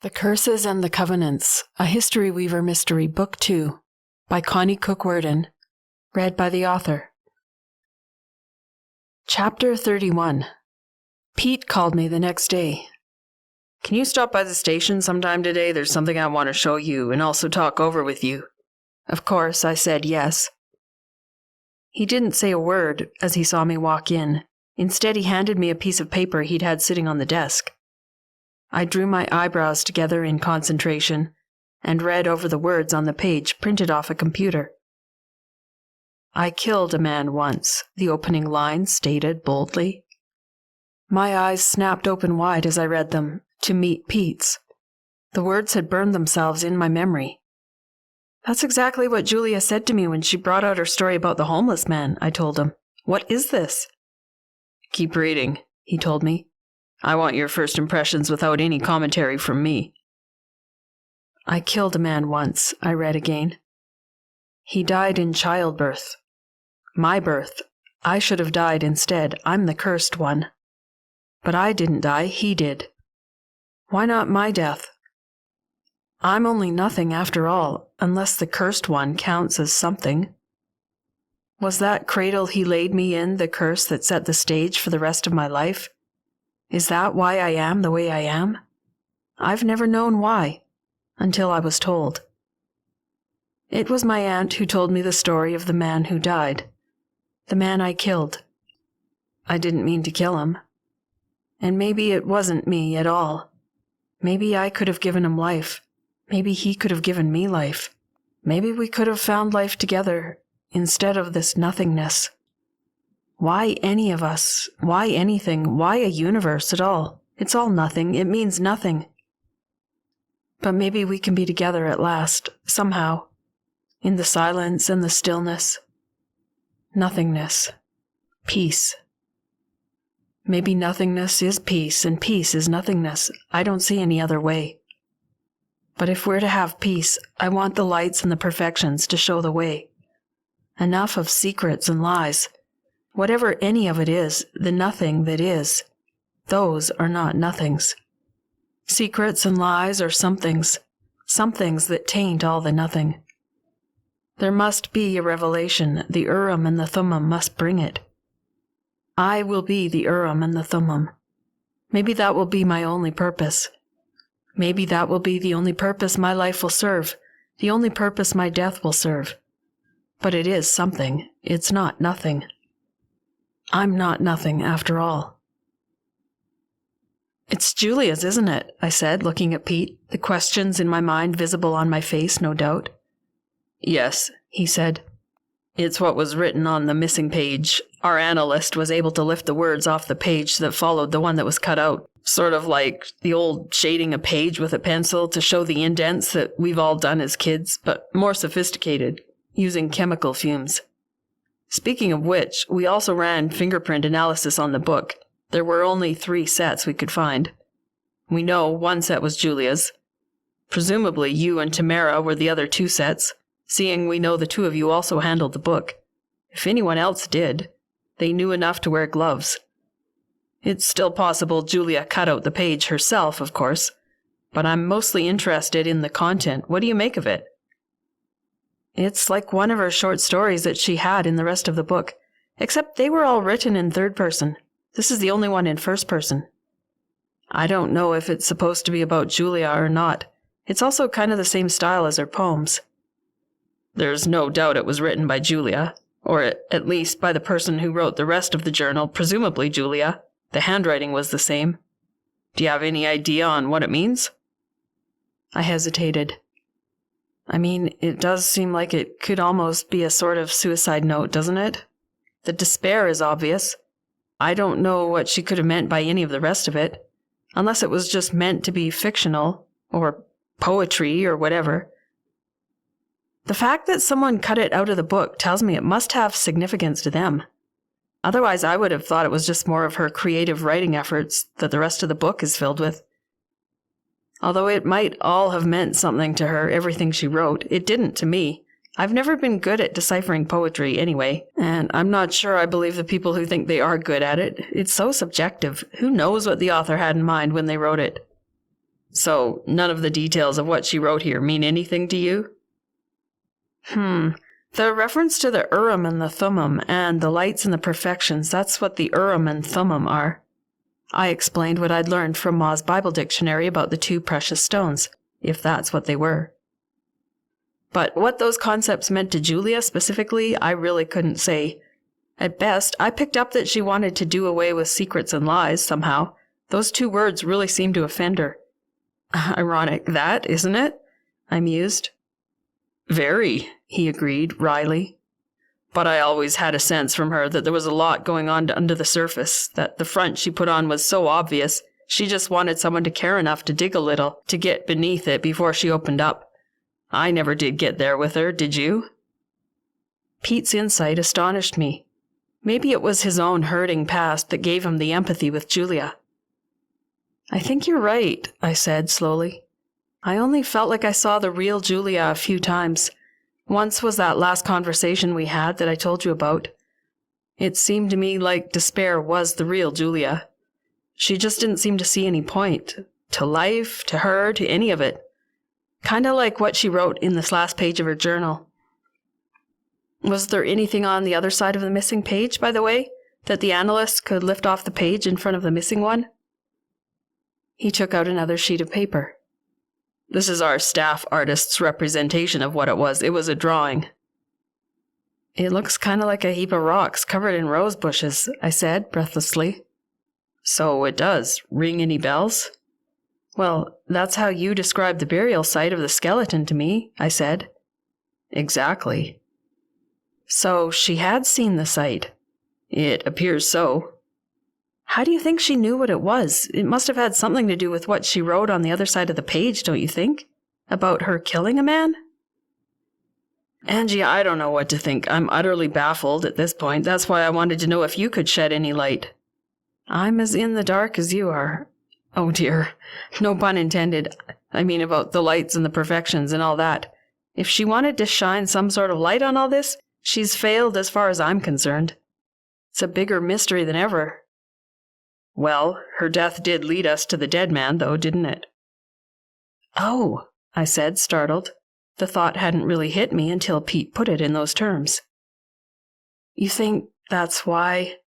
The Curses and the Covenants, a History Weaver Mystery, Book 2, by Connie Worden, read by the author. Chapter 31. Pete called me the next day. Can you stop by the station sometime today? There's something I want to show you and also talk over with you. Of course, I said yes. He didn't say a word as he saw me walk in. Instead, he handed me a piece of paper he'd had sitting on the desk. I drew my eyebrows together in concentration and read over the words on the page printed off a computer. I killed a man once, the opening line stated boldly. My eyes snapped open wide as I read them, to meet Pete's. The words had burned themselves in my memory. That's exactly what Julia said to me when she brought out her story about the homeless man, I told him. What is this? Keep reading, he told me. I want your first impressions without any commentary from me. I killed a man once, I read again. He died in childbirth. My birth. I should have died instead. I'm the cursed one. But I didn't die, he did. Why not my death? I'm only nothing after all, unless the cursed one counts as something. Was that cradle he laid me in the curse that set the stage for the rest of my life? Is that why I am the way I am? I've never known why, until I was told. It was my aunt who told me the story of the man who died, the man I killed. I didn't mean to kill him. And maybe it wasn't me at all. Maybe I could have given him life. Maybe he could have given me life. Maybe we could have found life together instead of this nothingness. Why any of us? Why anything? Why a universe at all? It's all nothing. It means nothing. But maybe we can be together at last, somehow, in the silence and the stillness. Nothingness. Peace. Maybe nothingness is peace, and peace is nothingness. I don't see any other way. But if we're to have peace, I want the lights and the perfections to show the way. Enough of secrets and lies. Whatever any of it is, the nothing that is, those are not nothings. Secrets and lies are somethings that taint all the nothing. There must be a revelation. The Urim and the Thummim must bring it. I will be the Urim and the Thummim. Maybe that will be my only purpose. Maybe that will be the only purpose my life will serve, the only purpose my death will serve. But it is something. It's not nothing. I'm not nothing after all. It's Julia's, isn't it? I said, looking at Pete, the questions in my mind visible on my face, no doubt. Yes, he said. It's what was written on the missing page. Our analyst was able to lift the words off the page that followed the one that was cut out. Sort of like the old shading a page with a pencil to show the indents that we've all done as kids, but more sophisticated, using chemical fumes. Speaking of which, we also ran fingerprint analysis on the book. There were only 3 sets we could find. We know one set was Julia's. Presumably you and Tamara were the other 2 sets, seeing we know the 2 of you also handled the book. If anyone else did, they knew enough to wear gloves. It's still possible Julia cut out the page herself, of course, but I'm mostly interested in the content. What do you make of it? It's like one of her short stories that she had in the rest of the book, except they were all written in 3rd person. This is the only one in 1st person. I don't know if it's supposed to be about Julia or not. It's also kind of the same style as her poems. There's no doubt it was written by Julia, or at least by the person who wrote the rest of the journal, presumably Julia. The handwriting was the same. Do you have any idea on what it means? I hesitated. I mean, it does seem like it could almost be a sort of suicide note, doesn't it? The despair is obvious. I don't know what she could have meant by any of the rest of it, unless it was just meant to be fictional, or poetry, or whatever. The fact that someone cut it out of the book tells me it must have significance to them. Otherwise, I would have thought it was just more of her creative writing efforts that the rest of the book is filled with. Although it might all have meant something to her, everything she wrote, it didn't to me. I've never been good at deciphering poetry anyway, and I'm not sure I believe the people who think they are good at it. It's so subjective. Who knows what the author had in mind when they wrote it? So none of the details of what she wrote here mean anything to you? The reference to the Urim and the Thummim and the lights and the perfections, that's what the Urim and Thummim are. I explained what I'd learned from Ma's Bible dictionary about the two precious stones, if that's what they were. But what those concepts meant to Julia specifically, I really couldn't say. At best, I picked up that she wanted to do away with secrets and lies somehow. Those two words really seemed to offend her. Ironic that, isn't it? I mused. Very, he agreed, wryly. But I always had a sense from her that there was a lot going on under the surface, that the front she put on was so obvious, she just wanted someone to care enough to dig a little, to get beneath it before she opened up. I never did get there with her, did you? Pete's insight astonished me. Maybe it was his own hurting past that gave him the empathy with Julia. I think you're right, I said slowly. I only felt like I saw the real Julia a few times. Once was that last conversation we had that I told you about. It seemed to me like despair was the real Julia. She just didn't seem to see any point. To life, to her, to any of it. Kinda like what she wrote in this last page of her journal. Was there anything on the other side of the missing page, by the way, that the analyst could lift off the page in front of the missing one? He took out another sheet of paper. This is our staff artist's representation of what it was. It was a drawing. It looks kind of like a heap of rocks covered in rose bushes, I said breathlessly. So it does. Ring any bells? Well, that's how you described the burial site of the skeleton to me, I said. Exactly. So she had seen the site. It appears so. How do you think she knew what it was? It must have had something to do with what she wrote on the other side of the page, don't you think? About her killing a man? Angie, I don't know what to think. I'm utterly baffled at this point. That's why I wanted to know if you could shed any light. I'm as in the dark as you are. Oh dear. No pun intended. I mean about the lights and the perfections and all that. If she wanted to shine some sort of light on all this, she's failed as far as I'm concerned. It's a bigger mystery than ever. Well, her death did lead us to the dead man, though, didn't it? Oh, I said, startled. The thought hadn't really hit me until Pete put it in those terms. You think that's why?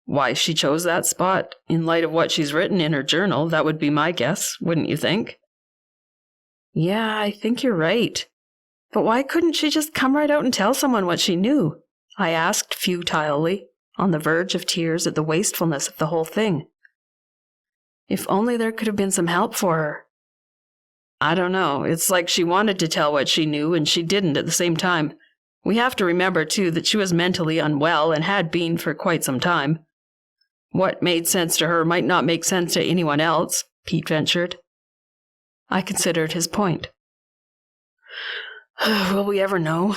Why she chose that spot? In light of what she's written in her journal, that would be my guess, wouldn't you think? Yeah, I think you're right. But why couldn't she just come right out and tell someone what she knew? I asked futilely, on the verge of tears at the wastefulness of the whole thing. If only there could have been some help for her. I don't know. It's like she wanted to tell what she knew, and she didn't at the same time. We have to remember, too, that she was mentally unwell and had been for quite some time. What made sense to her might not make sense to anyone else, Pete ventured. I considered his point. Will we ever know?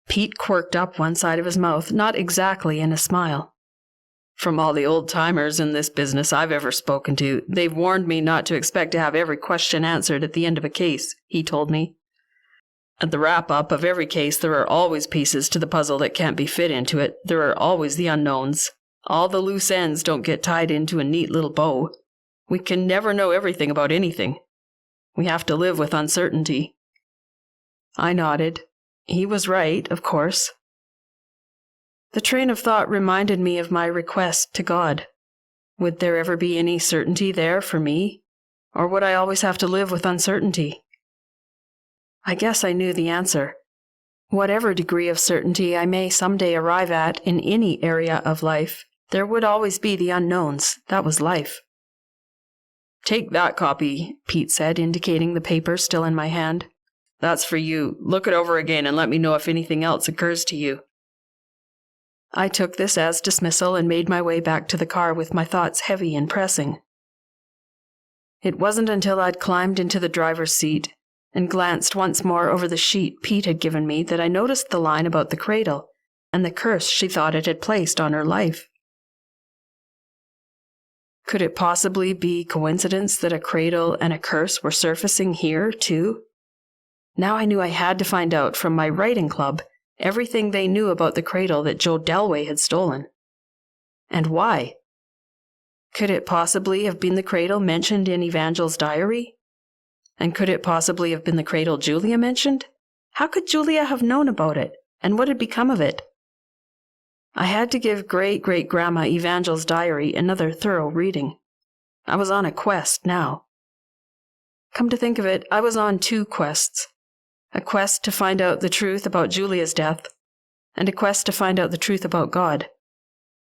Pete quirked up one side of his mouth, not exactly in a smile. From all the old-timers in this business I've ever spoken to, they've warned me not to expect to have every question answered at the end of a case, he told me. At the wrap-up of every case, there are always pieces to the puzzle that can't be fit into it. There are always the unknowns. All the loose ends don't get tied into a neat little bow. We can never know everything about anything. We have to live with uncertainty. I nodded. He was right, of course. The train of thought reminded me of my request to God. Would there ever be any certainty there for me? Or would I always have to live with uncertainty? I guess I knew the answer. Whatever degree of certainty I may someday arrive at in any area of life, there would always be the unknowns. That was life. Take that copy, Pete said, indicating the paper still in my hand. That's for you. Look it over again and let me know if anything else occurs to you. I took this as dismissal and made my way back to the car with my thoughts heavy and pressing. It wasn't until I'd climbed into the driver's seat and glanced once more over the sheet Pete had given me that I noticed the line about the cradle and the curse she thought it had placed on her life. Could it possibly be coincidence that a cradle and a curse were surfacing here, too? Now I knew I had to find out from my writing club everything they knew about the cradle that Joe Delway had stolen. And why? Could it possibly have been the cradle mentioned in Evangel's diary? And could it possibly have been the cradle Julia mentioned? How could Julia have known about it, and what had become of it? I had to give great-great-grandma Evangel's diary another thorough reading. I was on a quest now. Come to think of it, I was on 2 quests. A quest to find out the truth about Julia's death, and a quest to find out the truth about God,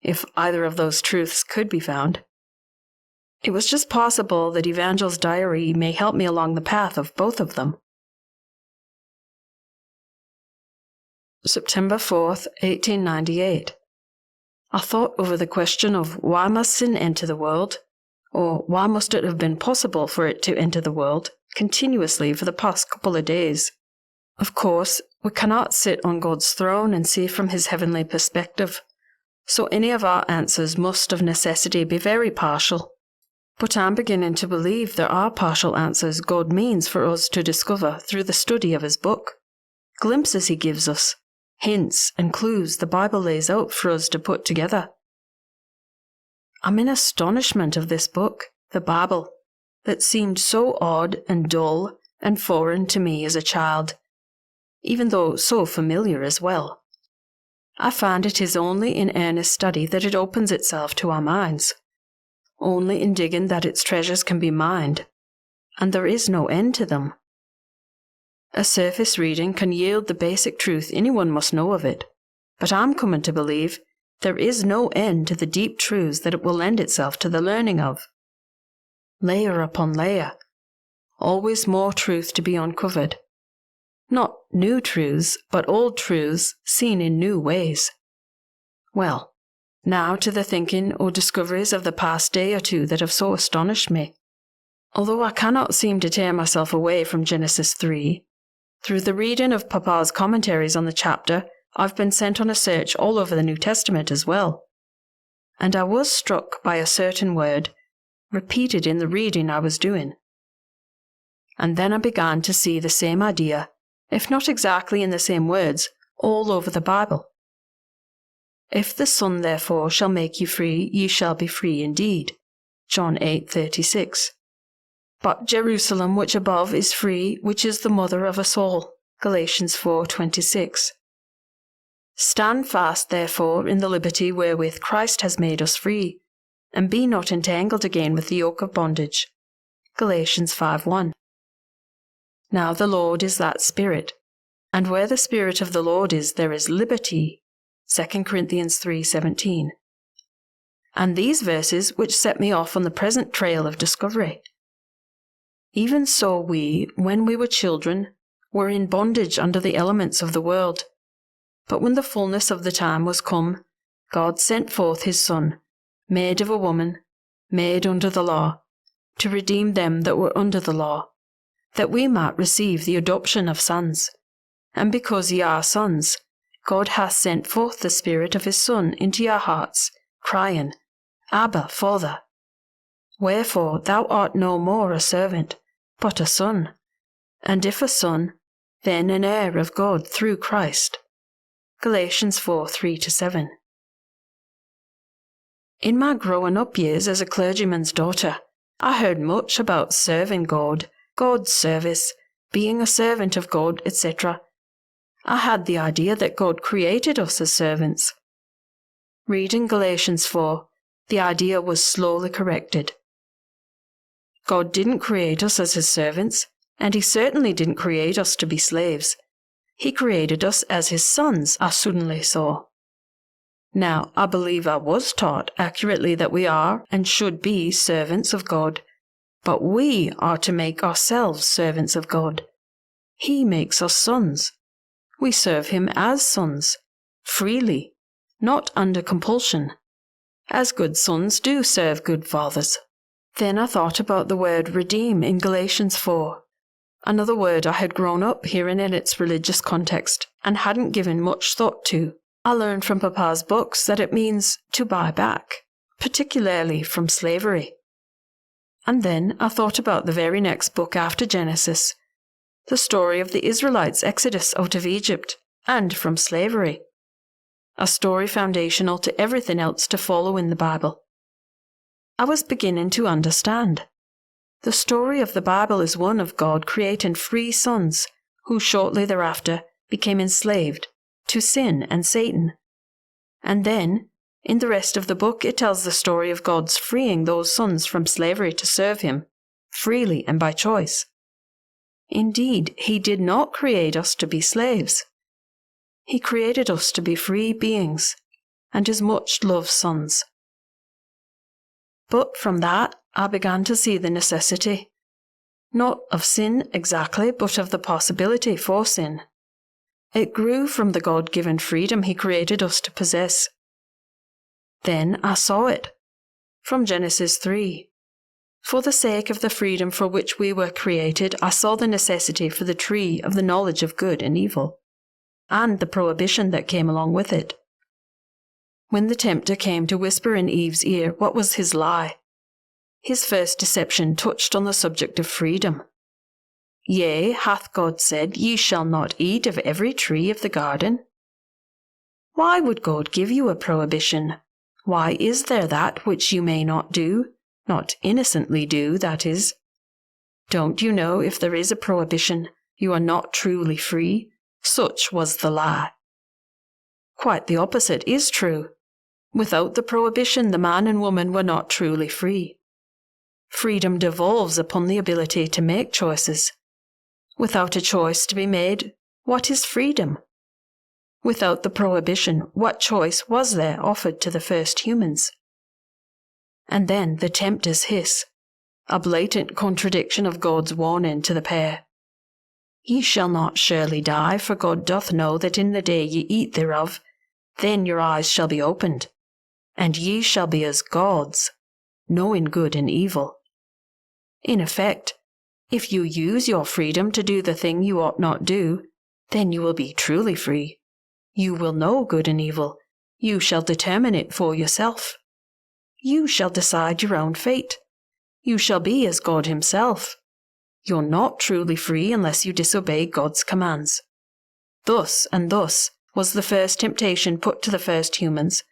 if either of those truths could be found. It was just possible that Evangel's diary may help me along the path of both of them. September 4th, 1898. I thought over the question of why must sin enter the world, or why must it have been possible for it to enter the world, continuously for the past couple of days. Of course, we cannot sit on God's throne and see from his heavenly perspective, so any of our answers must of necessity be very partial. But I'm beginning to believe there are partial answers God means for us to discover through the study of his book. Glimpses he gives us, hints and clues the Bible lays out for us to put together. I'm in astonishment of this book, the Bible, that seemed so odd and dull and foreign to me as a child, even though so familiar as well. I find it is only in earnest study that it opens itself to our minds, only in digging that its treasures can be mined, and there is no end to them. A surface reading can yield the basic truth anyone must know of it, but I'm coming to believe there is no end to the deep truths that it will lend itself to the learning of. Layer upon layer, always more truth to be uncovered. Not new truths, but old truths seen in new ways. Well, now to the thinking or discoveries of the past day or two that have so astonished me. Although I cannot seem to tear myself away from Genesis 3, through the reading of Papa's commentaries on the chapter, I've been sent on a search all over the New Testament as well. And I was struck by a certain word, repeated in the reading I was doing. And then I began to see the same idea, if not exactly in the same words, all over the Bible. If the Son therefore shall make you free, ye shall be free indeed. John 8:36. But Jerusalem which above is free, which is the mother of us all. Galatians 4:26. Stand fast therefore in the liberty wherewith Christ has made us free, and be not entangled again with the yoke of bondage. Galatians 5:1. Now the Lord is that Spirit, and where the Spirit of the Lord is, there is liberty. 2 Corinthians 3:17. And these verses which set me off on the present trail of discovery. Even so we, when we were children, were in bondage under the elements of the world. But when the fullness of the time was come, God sent forth his Son, made of a woman, made under the law, to redeem them that were under the law, that we might receive the adoption of sons. And because ye are sons, God hath sent forth the Spirit of his Son into your hearts, crying, Abba, Father. Wherefore thou art no more a servant, but a son, and if a son, then an heir of God through Christ. Galatians 4:3-7. In my growing up years as a clergyman's daughter, I heard much about serving God, God's service, being a servant of God, etc. I had the idea that God created us as servants. Reading Galatians 4, the idea was slowly corrected. God didn't create us as his servants, and he certainly didn't create us to be slaves. He created us as his sons, I suddenly saw. Now, I believe I was taught accurately that we are and should be servants of God, but we are to make ourselves servants of God. He makes us sons. We serve him as sons, freely, not under compulsion, as good sons do serve good fathers. Then I thought about the word redeem in Galatians 4, another word I had grown up hearing in its religious context and hadn't given much thought to. I learned from Papa's books that it means to buy back, particularly from slavery. And then I thought about the very next book after Genesis, the story of the Israelites' exodus out of Egypt and from slavery, a story foundational to everything else to follow in the Bible. I was beginning to understand. The story of the Bible is one of God creating free sons who shortly thereafter became enslaved to sin and Satan. And then, in the rest of the book, it tells the story of God's freeing those sons from slavery to serve Him, freely and by choice. Indeed, He did not create us to be slaves. He created us to be free beings and His much-loved sons. But from that, I began to see the necessity, not of sin exactly, but of the possibility for sin. It grew from the God-given freedom He created us to possess. Then I saw it, from Genesis 3. For the sake of the freedom for which we were created, I saw the necessity for the tree of the knowledge of good and evil, and the prohibition that came along with it. When the tempter came to whisper in Eve's ear, what was his lie? His first deception touched on the subject of freedom. Yea, hath God said, Ye shall not eat of every tree of the garden? Why would God give you a prohibition? Why is there that which you may not do, not innocently do, that is? Don't you know if there is a prohibition, you are not truly free? Such was the lie. Quite the opposite is true. Without the prohibition, the man and woman were not truly free. Freedom devolves upon the ability to make choices. Without a choice to be made, what is freedom? Without the prohibition, what choice was there offered to the first humans? And then the tempter's hiss, a blatant contradiction of God's warning to the pair. Ye shall not surely die, for God doth know that in the day ye eat thereof, then your eyes shall be opened, and ye shall be as gods, knowing good and evil. In effect, if you use your freedom to do the thing you ought not do, then you will be truly free. You will know good and evil. You shall determine it for yourself. You shall decide your own fate. You shall be as God Himself. You're not truly free unless you disobey God's commands. Thus and thus was the first temptation put to the first humans,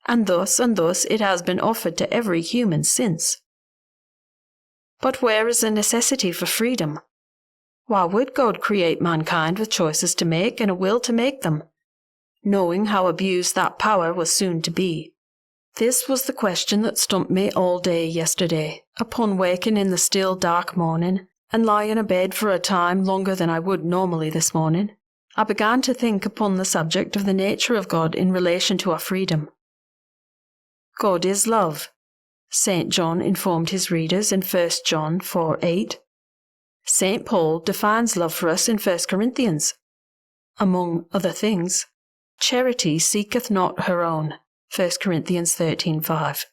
and thus it has been offered to every human since. But where is the necessity for freedom? Why would God create mankind with choices to make and a will to make them, knowing how abused that power was soon to be? This was the question that stumped me all day yesterday, upon waking in the still dark morning and lying abed for a time longer than I would normally this morning. I began to think upon the subject of the nature of God in relation to our freedom. God is love, St. John informed his readers in 1 John 4:8. St. Paul defines love for us in 1 Corinthians. Among other things, charity seeketh not her own, 1 Corinthians 13:5.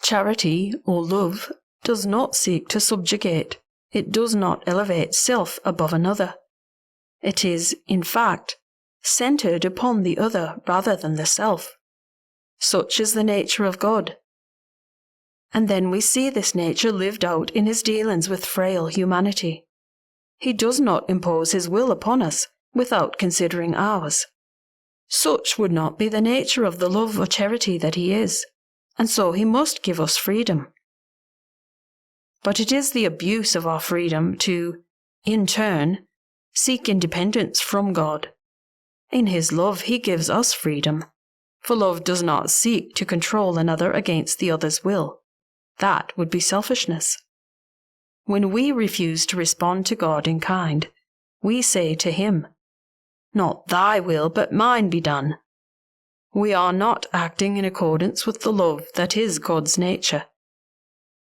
Charity, or love, does not seek to subjugate. It does not elevate self above another. It is, in fact, centered upon the other rather than the self. Such is the nature of God. And then we see this nature lived out in His dealings with frail humanity. He does not impose His will upon us without considering ours. Such would not be the nature of the love or charity that He is, and so He must give us freedom. But it is the abuse of our freedom to, in turn, seek independence from God. In His love He gives us freedom, for love does not seek to control another against the other's will. That would be selfishness. When we refuse to respond to God in kind, we say to Him, Not thy will, but mine be done. We are not acting in accordance with the love that is God's nature,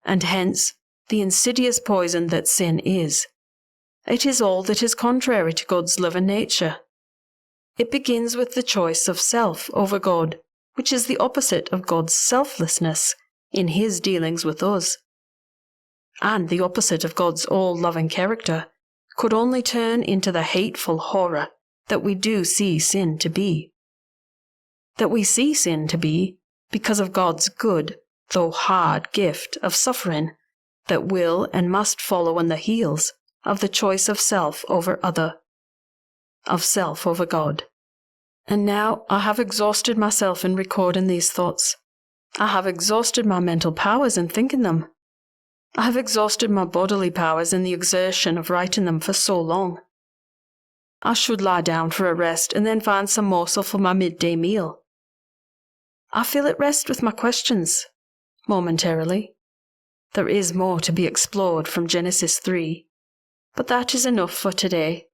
and hence the insidious poison that sin is. It is all that is contrary to God's love and nature. It begins with the choice of self over God, which is the opposite of God's selflessness in His dealings with us. And the opposite of God's all-loving character could only turn into the hateful horror that we do see sin to be. That we see sin to be because of God's good, though hard gift of suffering that will and must follow on the heels of the choice of self over other, of self over God. And now I have exhausted myself in recording these thoughts. I have exhausted my mental powers in thinking them. I have exhausted my bodily powers in the exertion of writing them for so long. I should lie down for a rest and then find some morsel for my midday meal. I feel at rest with my questions, momentarily. There is more to be explored from Genesis 3, but that is enough for today.